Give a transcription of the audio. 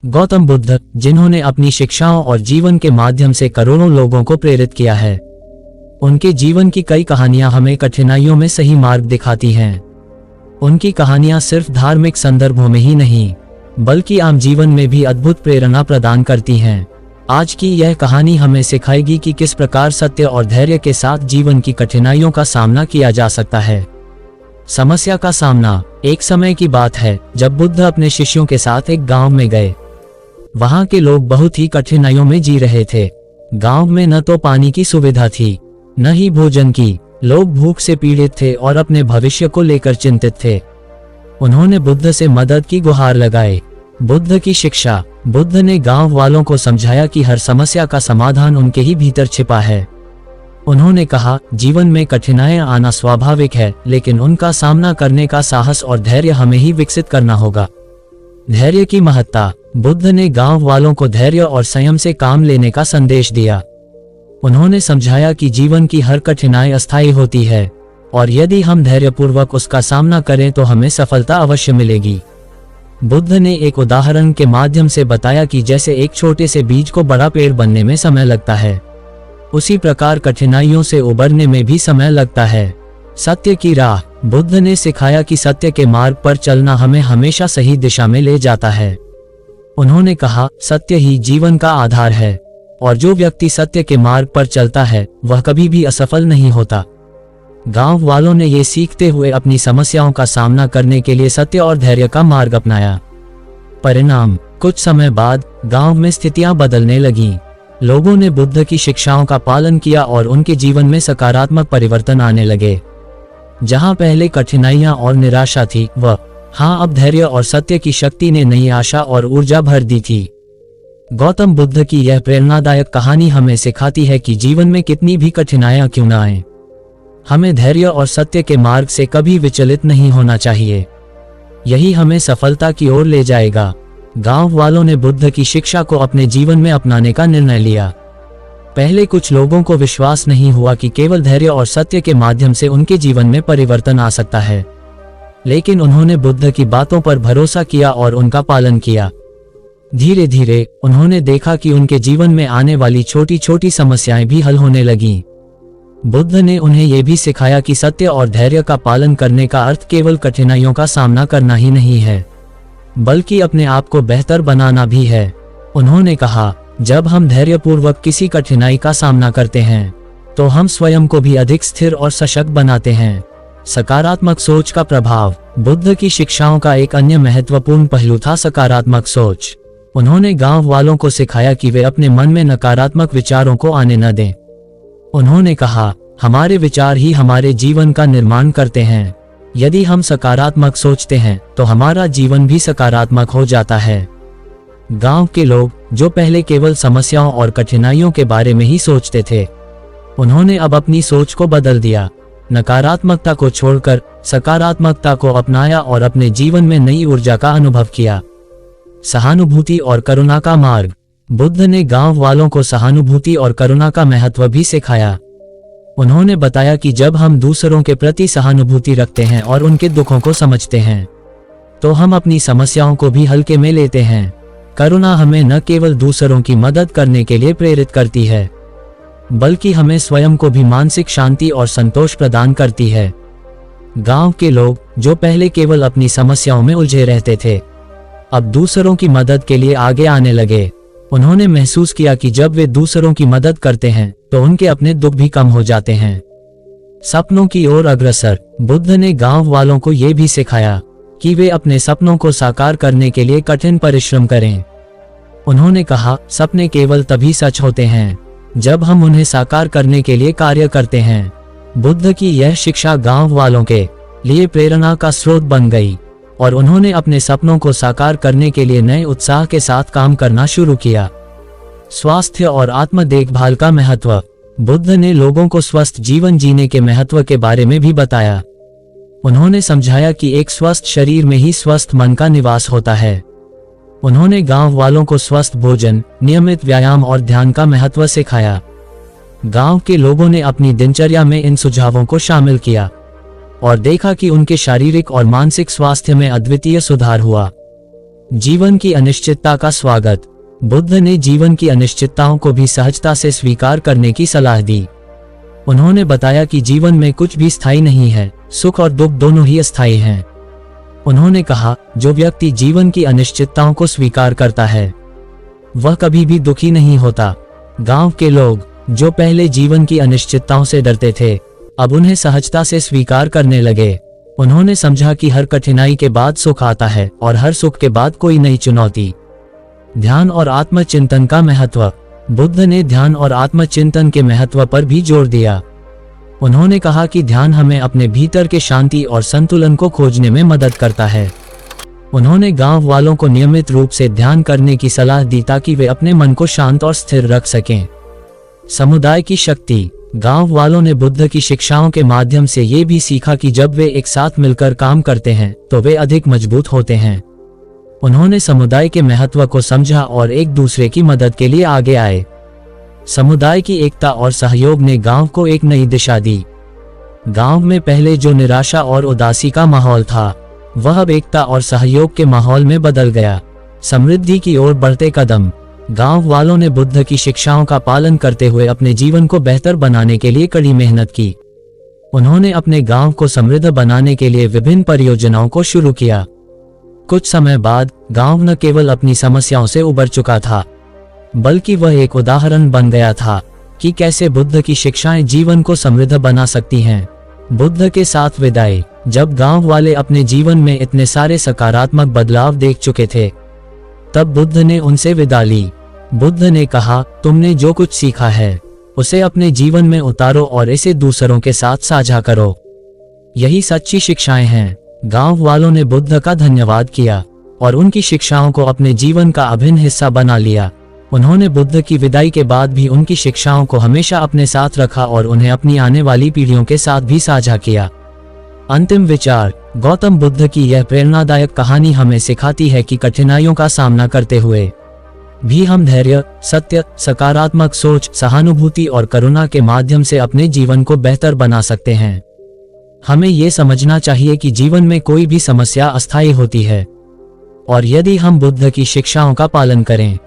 गौतम बुद्ध, जिन्होंने अपनी शिक्षाओं और जीवन के माध्यम से करोड़ों लोगों को प्रेरित किया है, उनके जीवन की कई कहानियां हमें कठिनाइयों में सही मार्ग दिखाती हैं। उनकी कहानियां सिर्फ धार्मिक संदर्भों में ही नहीं, बल्कि आम जीवन में भी अद्भुत प्रेरणा प्रदान करती हैं। आज की यह कहानी हमें सिखाएगी कि किस प्रकार सत्य और धैर्य के साथ जीवन की कठिनाइयों का सामना किया जा सकता है। समस्या का सामना। एक समय की बात है जब बुद्ध अपने शिष्यों के साथ एक गांव में गए। वहां के लोग बहुत ही कठिनाइयों में जी रहे थे। गांव में न तो पानी की सुविधा थी, न ही भोजन की। लोग भूख से पीड़ित थे और अपने भविष्य को लेकर चिंतित थे। उन्होंने बुद्ध से मदद की गुहार लगाई। बुद्ध की शिक्षा। बुद्ध ने गांव वालों को समझाया कि हर समस्या का समाधान उनके ही भीतर छिपा है। उन्होंने कहा, जीवन में कठिनाइयां आना स्वाभाविक है, लेकिन उनका सामना करने का साहस और धैर्य हमें ही विकसित करना होगा। धैर्य की महत्ता। बुद्ध ने गांव वालों को धैर्य और संयम से काम लेने का संदेश दिया। उन्होंने समझाया कि जीवन की हर कठिनाई अस्थायी होती है और यदि हम धैर्यपूर्वक उसका सामना करें तो हमें सफलता अवश्य मिलेगी। बुद्ध ने एक उदाहरण के माध्यम से बताया कि जैसे एक छोटे से बीज को बड़ा पेड़ बनने में समय लगता है, उसी प्रकार कठिनाइयों से उबरने में भी समय लगता है। सत्य की राह। बुद्ध ने सिखाया कि सत्य के मार्ग पर चलना हमें हमेशा सही दिशा में ले जाता है। उन्होंने कहा, सत्य ही जीवन का आधार है और जो व्यक्ति सत्य के मार्ग पर चलता है वह कभी भी असफल नहीं होता। गांव वालों ने ये सीखते हुए अपनी समस्याओं का सामना करने के लिए सत्य और धैर्य का मार्ग अपनाया। परिणाम। कुछ समय बाद गांव में स्थितियां बदलने लगीं। लोगों ने बुद्ध की शिक्षाओं का पालन किया और उनके जीवन में सकारात्मक परिवर्तन आने लगे। जहां पहले कठिनाइयां और निराशा थी, अब धैर्य और सत्य की शक्ति ने नई आशा और ऊर्जा भर दी थी। गौतम बुद्ध की यह प्रेरणादायक कहानी हमें सिखाती है कि जीवन में कितनी भी कठिनाइयां क्यों न आएं, हमें धैर्य और सत्य के मार्ग से कभी विचलित नहीं होना चाहिए। यही हमें सफलता की ओर ले जाएगा। गांव वालों ने बुद्ध की शिक्षा को अपने जीवन में अपनाने का निर्णय लिया। पहले कुछ लोगों को विश्वास नहीं हुआ कि केवल धैर्य और सत्य के माध्यम से उनके जीवन में परिवर्तन आ सकता है, लेकिन उन्होंने बुद्ध की बातों पर भरोसा किया और उनका पालन किया। धीरे धीरे उन्होंने देखा कि उनके जीवन में आने वाली छोटी छोटी समस्याएं भी हल होने लगीं। बुद्ध ने उन्हें यह भी सिखाया कि सत्य और धैर्य का पालन करने का अर्थ केवल कठिनाइयों का सामना करना ही नहीं है, बल्कि अपने आप को बेहतर बनाना भी है। उन्होंने कहा, जब हम धैर्यपूर्वक किसी कठिनाई का सामना करते हैं तो हम स्वयं को भी अधिक स्थिर और सशक्त बनाते हैं। सकारात्मक सोच का प्रभाव। बुद्ध की शिक्षाओं का एक अन्य महत्वपूर्ण पहलू था सकारात्मक सोच। उन्होंने गांव वालों को सिखाया कि वे अपने मन में नकारात्मक विचारों को आने न दें। उन्होंने कहा, हमारे विचार ही हमारे जीवन का निर्माण करते हैं। यदि हम सकारात्मक सोचते हैं तो हमारा जीवन भी सकारात्मक हो जाता है। गांव के लोग, जो पहले केवल समस्याओं और कठिनाइयों के बारे में ही सोचते थे, उन्होंने अब अपनी सोच को बदल दिया। नकारात्मकता को छोड़कर सकारात्मकता को अपनाया और अपने जीवन में नई ऊर्जा का अनुभव किया। सहानुभूति और करुणा का मार्ग। बुद्ध ने गांव वालों को सहानुभूति और करुणा का महत्व भी सिखाया। उन्होंने बताया कि जब हम दूसरों के प्रति सहानुभूति रखते हैं और उनके दुखों को समझते हैं, तो हम अपनी समस्याओं को भी हल्के में लेते हैं। करुणा हमें न केवल दूसरों की मदद करने के लिए प्रेरित करती है, बल्कि हमें स्वयं को भी मानसिक शांति और संतोष प्रदान करती है। गांव के लोग, जो पहले केवल अपनी समस्याओं में उलझे रहते थे, अब दूसरों की मदद के लिए आगे आने लगे। उन्होंने महसूस किया कि जब वे दूसरों की मदद करते हैं तो उनके अपने दुख भी कम हो जाते हैं। सपनों की ओर अग्रसर। बुद्ध ने गांव वालों को यह भी सिखाया कि वे अपने सपनों को साकार करने के लिए कठिन परिश्रम करें। उन्होंने कहा, सपने केवल तभी सच होते हैं जब हम उन्हें साकार करने के लिए कार्य करते हैं। बुद्ध की यह शिक्षा गांव वालों के लिए प्रेरणा का स्रोत बन गई और उन्होंने अपने सपनों को साकार करने के लिए नए उत्साह के साथ काम करना शुरू किया। स्वास्थ्य और आत्म देखभाल का महत्व। बुद्ध ने लोगों को स्वस्थ जीवन जीने के महत्व के बारे में भी बताया। उन्होंने समझाया कि एक स्वस्थ शरीर में ही स्वस्थ मन का निवास होता है। उन्होंने गांव वालों को स्वस्थ भोजन, नियमित व्यायाम और ध्यान का महत्व सिखाया। गांव के लोगों ने अपनी दिनचर्या में इन सुझावों को शामिल किया और देखा कि उनके शारीरिक और मानसिक स्वास्थ्य में अद्वितीय सुधार हुआ। जीवन की अनिश्चितता का स्वागत। बुद्ध ने जीवन की अनिश्चितताओं को भी सहजता से स्वीकार करने की सलाह दी। उन्होंने बताया कि जीवन में कुछ भी स्थायी नहीं है, सुख और दुख दोनों ही अस्थायी हैं। उन्होंने कहा, जो व्यक्ति जीवन की अनिश्चितताओं को स्वीकार करता है वह कभी भी दुखी नहीं होता। गांव के लोग जो पहले जीवन की अनिश्चितताओं से डरते थे, अब उन्हें सहजता से स्वीकार करने लगे। उन्होंने समझा कि हर कठिनाई के बाद सुख आता है और हर सुख के बाद कोई नई चुनौती। ध्यान और आत्मचिंतन का महत्व। बुद्ध ने ध्यान और आत्मचिंतन के महत्व पर भी जोर दिया। उन्होंने कहा कि ध्यान हमें अपने भीतर के शांति और संतुलन को खोजने में मदद करता है। उन्होंने गांव वालों को नियमित रूप से ध्यान करने की सलाह दी ताकि वे अपने मन को शांत और स्थिर रख सकें। समुदाय की शक्ति। गांव वालों ने बुद्ध की शिक्षाओं के माध्यम से ये भी सीखा कि जब वे एक साथ मिलकर काम करते हैं तो वे अधिक मजबूत होते हैं। उन्होंने समुदाय के महत्व को समझा और एक दूसरे की मदद के लिए आगे आए। समुदाय की एकता और सहयोग ने गांव को एक नई दिशा दी। गांव में पहले जो निराशा और उदासी का माहौल था, वह अब एकता और सहयोग के माहौल में बदल गया। समृद्धि की ओर बढ़ते कदम। गांव वालों ने बुद्ध की शिक्षाओं का पालन करते हुए अपने जीवन को बेहतर बनाने के लिए कड़ी मेहनत की। उन्होंने अपने गांव को समृद्ध बनाने के लिए विभिन्न परियोजनाओं को शुरू किया। कुछ समय बाद गांव न केवल अपनी समस्याओं से उबर चुका था, बल्कि वह एक उदाहरण बन गया था कि कैसे बुद्ध की शिक्षाएं जीवन को समृद्ध बना सकती हैं। बुद्ध के साथ विदाई। जब गांव वाले अपने जीवन में इतने सारे सकारात्मक बदलाव देख चुके थे, तब बुद्ध ने उनसे विदा ली। बुद्ध ने कहा, तुमने जो कुछ सीखा है उसे अपने जीवन में उतारो और इसे दूसरों के साथ साझा करो। यही सच्ची शिक्षाएं हैं। गांव वालों ने बुद्ध का धन्यवाद किया और उनकी शिक्षाओं को अपने जीवन का अभिन्न हिस्सा बना लिया। उन्होंने बुद्ध की विदाई के बाद भी उनकी शिक्षाओं को हमेशा अपने साथ रखा और उन्हें अपनी आने वाली पीढ़ियों के साथ भी साझा किया। अंतिम विचार। गौतम बुद्ध की यह प्रेरणादायक कहानी हमें सिखाती है कि कठिनाइयों का सामना करते हुए भी हम धैर्य, सत्य, सकारात्मक सोच, सहानुभूति और करुणा के माध्यम से अपने जीवन को बेहतर बना सकते हैं। हमें ये समझना चाहिए कि जीवन में कोई भी समस्या अस्थायी होती है, और यदि हम बुद्ध की शिक्षाओं का पालन करें